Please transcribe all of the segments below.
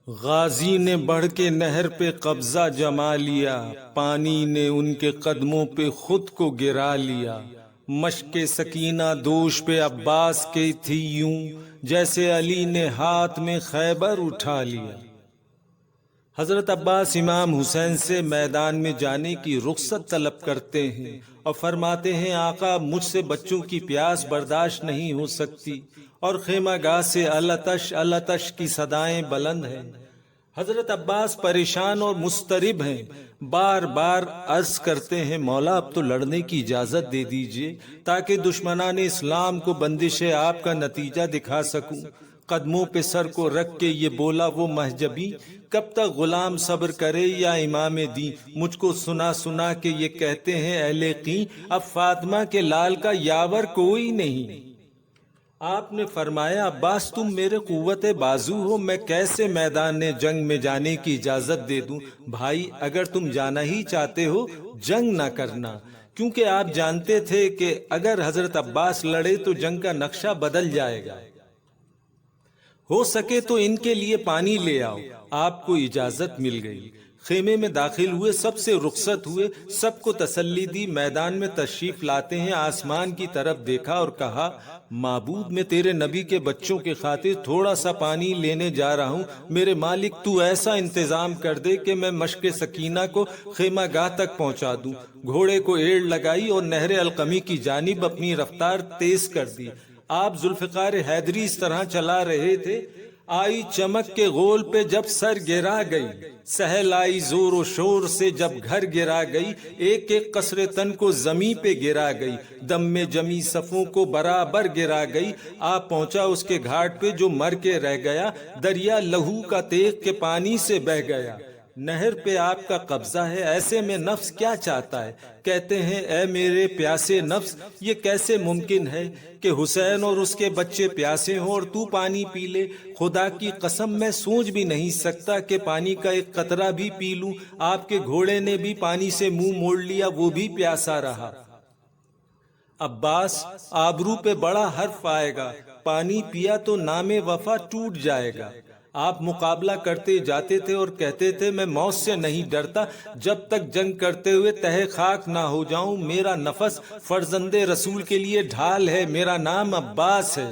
غازی نے بڑھ کے نہر پہ قبضہ جما لیا، پانی نے ان کے قدموں پہ خود کو گرا لیا۔ مشق سکینہ دوش پہ عباس کی تھی یوں، جیسے علی نے ہاتھ میں خیبر اٹھا لیا۔ حضرت عباس امام حسین سے میدان میں جانے کی رخصت طلب کرتے ہیں اور فرماتے ہیں آقا مجھ سے بچوں کی پیاس برداشت نہیں ہو سکتی اور خیمہ گاہ سے الاتش الاتش کی صدائیں بلند ہیں۔ حضرت عباس پریشان اور مضطرب ہیں، بار بار عرض کرتے ہیں مولا اب تو لڑنے کی اجازت دے دیجئے تاکہ دشمنان اسلام کو بندش آپ کا نتیجہ دکھا سکوں۔ قدموں پہ سر کو رکھ کے یہ بولا وہ مہجبی، کب تک غلام صبر کرے یا امام دین؟ مجھ کو سنا سنا کے یہ کہتے ہیں اہل قیں اب فاطمہ کے لال کا یاور کوئی نہیں۔ آپ نے فرمایا عباس تم میرے قوت بازو ہو، میں کیسے میدان جنگ میں جانے کی اجازت دے دوں؟ بھائی اگر تم جانا ہی چاہتے ہو جنگ نہ کرنا، کیونکہ آپ جانتے تھے کہ اگر حضرت عباس لڑے تو جنگ کا نقشہ بدل جائے گا۔ ہو سکے تو ان کے لیے پانی لے آؤ۔ آپ کو اجازت مل گئی، خیمے میں داخل ہوئے، سب سے رخصت ہوئے، سب کو تسلی دی، میدان میں تشریف لاتے ہیں آسمان کی طرف دیکھا اور کہا معبود میں تیرے نبی کے بچوں کے خاطر تھوڑا سا پانی لینے جا رہا ہوں، میرے مالک تو ایسا انتظام کر دے کہ میں مشق سکینہ کو خیمہ گاہ تک پہنچا دوں۔ گھوڑے کو ایڑ لگائی اور نہر القمی کی جانب اپنی رفتار تیز کر دی۔ آپ ذوالفقار حیدری اس طرح چلا رہے تھے، آئی چمک کے غول پہ جب سر گرا گئی، سہل آئی زور و شور سے جب گھر گرا گئی، ایک ایک قصر تن کو زمیں پہ گرا گئی، دم میں جمی صفوں کو برابر گرا گئی۔ آپ پہنچا اس کے گھاٹ پہ جو مر کے رہ گیا، دریا لہو کا تیغ کے پانی سے بہ گیا۔ نہر پہ آپ کا قبضہ ہے، ایسے میں نفس کیا چاہتا ہے؟ کہتے ہیں اے میرے پیاسے نفس یہ کیسے ممکن ہے کہ حسین اور اس کے بچے پیاسے ہوں اور تو پانی پی لے؟ خدا کی قسم میں سوچ بھی نہیں سکتا کہ پانی کا ایک قطرہ بھی پی لوں۔ آپ کے گھوڑے نے بھی پانی سے منہ موڑ لیا، وہ بھی پیاسا رہا۔ عباس آبرو پہ بڑا حرف آئے گا، پانی پیا تو نام وفا ٹوٹ جائے گا۔ آپ مقابلہ کرتے جاتے تھے اور کہتے تھے میں موت سے نہیں ڈرتا جب تک جنگ کرتے ہوئے تہہ خاک نہ ہو جاؤں، میرا نفس فرزند رسول کے لیے ڈھال ہے، میرا نام عباس ہے۔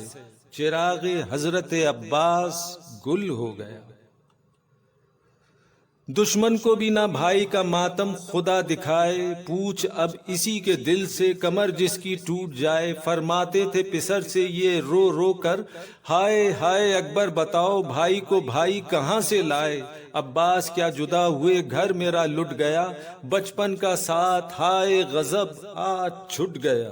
چراغ حضرت عباس گل ہو گیا۔ دشمن کو بھی نہ بھائی کا ماتم خدا دکھائے، پوچھ اب اسی کے دل سے کمر جس کی ٹوٹ جائے۔ فرماتے تھے پسر سے یہ رو رو کر ہائے ہائے اکبر بتاؤ بھائی کو بھائی کہاں سے لائے؟ عباس کیا جدا ہوئے گھر میرا لٹ گیا، بچپن کا ساتھ ہائے غضب آج چھٹ گیا۔